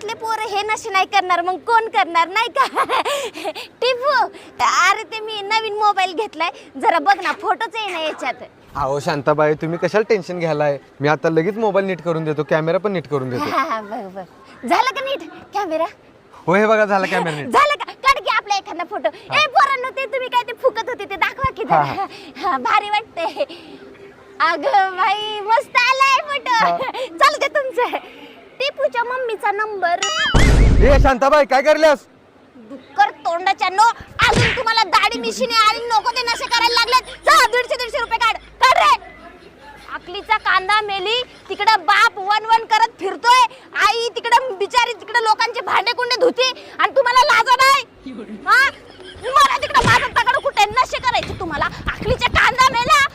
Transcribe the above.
गावातले पोरं हे नशे नाही करणार मग कोण करणार नाही का? टिपू अरे ते मी नवीन मोबाईल घेतलाय जरा बघ ना फोटोच आहे ना याच्यात. अहो शांताबाई तुम्ही कशाला टेन्शन घ्यालाय मी आता लगेच मोबाईल नीट करून देतो कॅमेरा पण नीट करून देतो. हा बघ झालं का नीट कॅमेरा? हो हे बघा झाला कॅमेरा नीट. झालं का? काढ की आपला एखादा फोटो. ए पोरांनो ते तुम्ही काय ते फुकत होते ते दाखवा की जरा. हा भारी वाटते. अगं बाई मस्त आलाय फोटो. चालू दे तुमचं. टिपूच्या मम्मीचा नंबर. ए शांताबाई काय करल्यास? डुक्कर तोंडाच्या नो अजून तुम्हाला दाढी मिशीने आणि नको ते नशे करायला लागलेत. जा 150 रुपये काढ रे. अकलीचा कांदा मेली तिकडं बाप वन करत फिरतोय. आई तिकडं बिचारी तिकडं लोकांचे भांडे कुंडे धुते आणि तुम्हाला लाज नाही. हा मला तिकडं माझं तगड कुठे नशे करायचे तुम्हाला. अकलीचा कांदा मेला.